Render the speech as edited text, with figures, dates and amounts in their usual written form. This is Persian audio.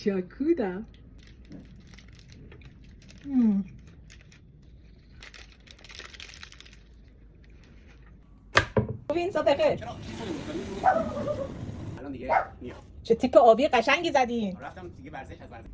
چاکودم. این صبح الان دیگه میام. چه تیپ آبی قشنگی زدین. رفتم دیگه ورزش از ورزش